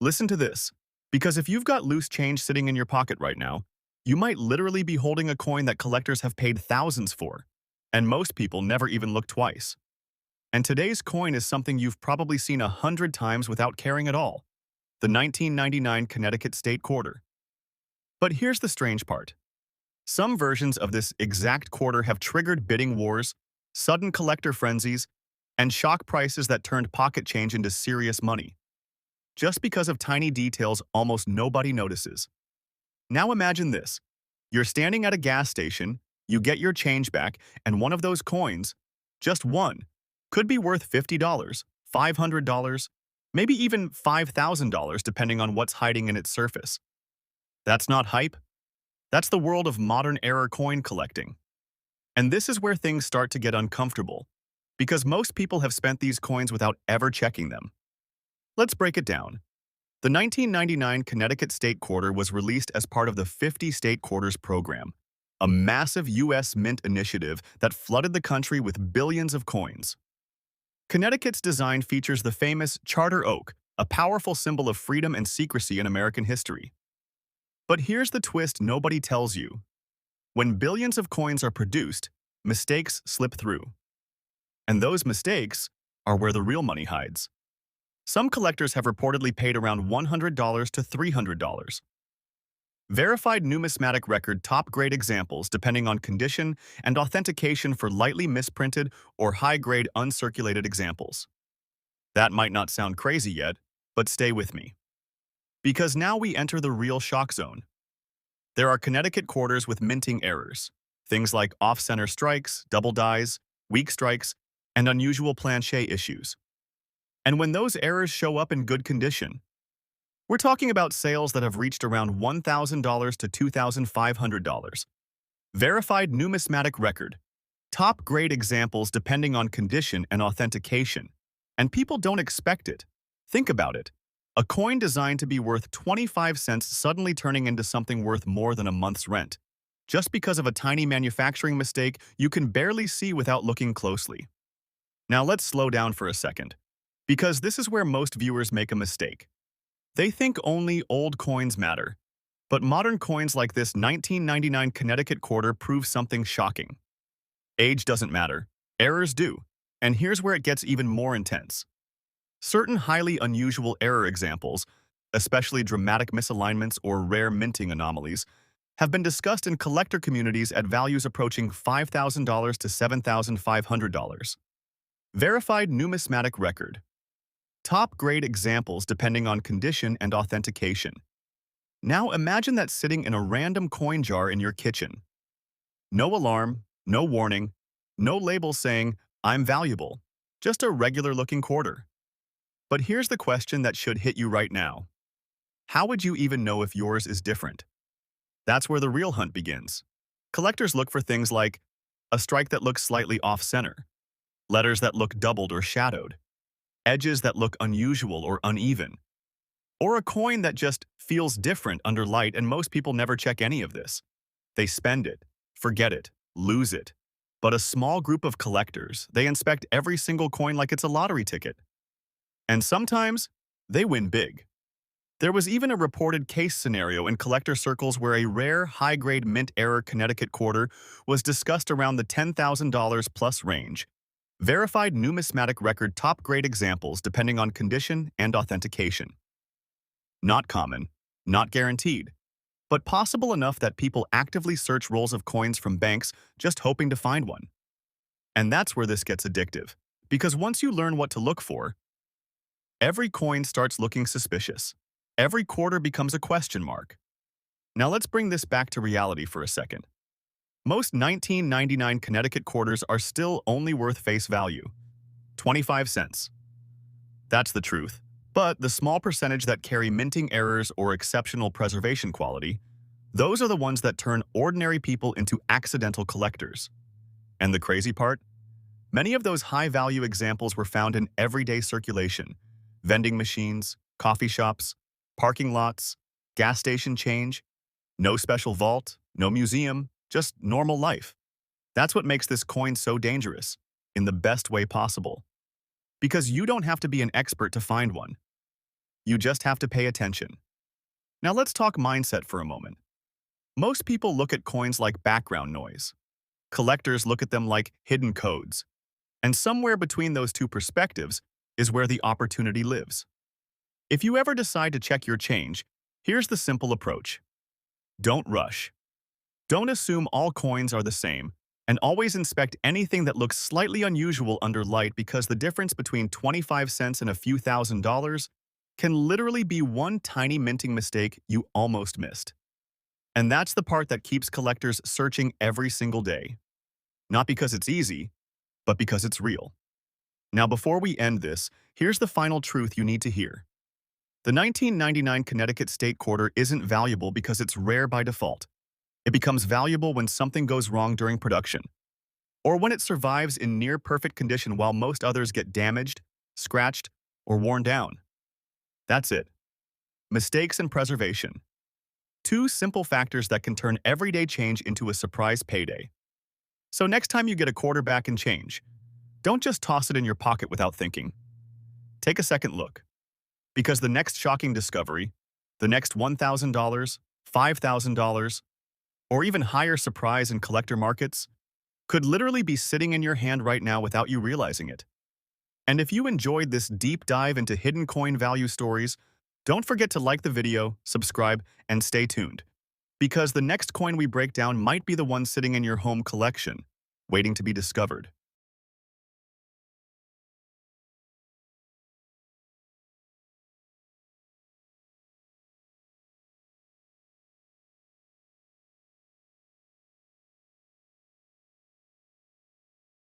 Listen to this, because if you've got loose change sitting in your pocket right now, you might literally be holding a coin that collectors have paid thousands for, and most people never even look twice. And today's coin is something you've probably seen 100 times without caring at all, the 1999 Connecticut State Quarter. But here's the strange part. Some versions of this exact quarter have triggered bidding wars, sudden collector frenzies, and shock prices that turned pocket change into serious money, just because of tiny details almost nobody notices. Now imagine this. You're standing at a gas station, you get your change back, and one of those coins, just one, could be worth $50, $500, maybe even $5,000 depending on what's hiding in its surface. That's not hype. That's the world of modern era coin collecting. And this is where things start to get uncomfortable, because most people have spent these coins without ever checking them. Let's break it down. The 1999 Connecticut State Quarter was released as part of the 50 State Quarters program, a massive U.S. mint initiative that flooded the country with billions of coins. Connecticut's design features the famous Charter Oak, a powerful symbol of freedom and secrecy in American history. But here's the twist nobody tells you. When billions of coins are produced, mistakes slip through. And those mistakes are where the real money hides. Some collectors have reportedly paid around $100 to $300. Verified numismatic record top-grade examples depending on condition and authentication for lightly misprinted or high-grade uncirculated examples. That might not sound crazy yet, but stay with me. Because now we enter the real shock zone. There are Connecticut quarters with minting errors, things like off-center strikes, double dies, weak strikes, and unusual planche issues. And when those errors show up in good condition, we're talking about sales that have reached around $1,000 to $2,500. Verified numismatic record. Top-grade examples depending on condition and authentication. And people don't expect it. Think about it. A coin designed to be worth 25 cents suddenly turning into something worth more than a month's rent, just because of a tiny manufacturing mistake you can barely see without looking closely. Now let's slow down for a second, because this is where most viewers make a mistake. They think only old coins matter, but modern coins like this 1999 Connecticut Quarter prove something shocking. Age doesn't matter, errors do, and here's where it gets even more intense. Certain highly unusual error examples, especially dramatic misalignments or rare minting anomalies, have been discussed in collector communities at values approaching $5,000 to $7,500. Verified numismatic record. Top-grade examples depending on condition and authentication. Now imagine that sitting in a random coin jar in your kitchen. No alarm, no warning, no label saying, "I'm valuable," just a regular-looking quarter. But here's the question that should hit you right now. How would you even know if yours is different? That's where the real hunt begins. Collectors look for things like a strike that looks slightly off-center, letters that look doubled or shadowed, edges that look unusual or uneven, or a coin that just feels different under light, and most people never check any of this. They spend it, forget it, lose it. But a small group of collectors, they inspect every single coin like it's a lottery ticket. And sometimes, they win big. There was even a reported case scenario in collector circles where a rare, high-grade mint error Connecticut quarter was discussed around the $10,000 plus range. Verified numismatic record top-grade examples depending on condition and authentication. Not common, not guaranteed, but possible enough that people actively search rolls of coins from banks just hoping to find one. And that's where this gets addictive, because once you learn what to look for, every coin starts looking suspicious. Every quarter becomes a question mark. Now let's bring this back to reality for a second. Most 1999 Connecticut quarters are still only worth face value, 25 cents. That's the truth. But the small percentage that carry minting errors or exceptional preservation quality, those are the ones that turn ordinary people into accidental collectors. And the crazy part? Many of those high-value examples were found in everyday circulation: vending machines, coffee shops, parking lots, gas station change. No special vault, no museum, just normal life. That's what makes this coin so dangerous, in the best way possible. Because you don't have to be an expert to find one. You just have to pay attention. Now let's talk mindset for a moment. Most people look at coins like background noise. Collectors look at them like hidden codes. And somewhere between those two perspectives is where the opportunity lives. If you ever decide to check your change, here's the simple approach. Don't rush. Don't assume all coins are the same, and always inspect anything that looks slightly unusual under light, because the difference between 25 cents and a few $1,000s can literally be one tiny minting mistake you almost missed. And that's the part that keeps collectors searching every single day. Not because it's easy, but because it's real. Now, before we end this, here's the final truth you need to hear. The 1999 Connecticut State Quarter isn't valuable because it's rare by default. It becomes valuable when something goes wrong during production, or when it survives in near-perfect condition while most others get damaged, scratched, or worn down. That's it. Mistakes and preservation. Two simple factors that can turn everyday change into a surprise payday. So next time you get a quarter back in change, don't just toss it in your pocket without thinking. Take a second look. Because the next shocking discovery, the next $1,000, $5,000, or even higher surprise in collector markets, could literally be sitting in your hand right now without you realizing it. And if you enjoyed this deep dive into hidden coin value stories, don't forget to like the video, subscribe, and stay tuned. Because the next coin we break down might be the one sitting in your home collection, waiting to be discovered.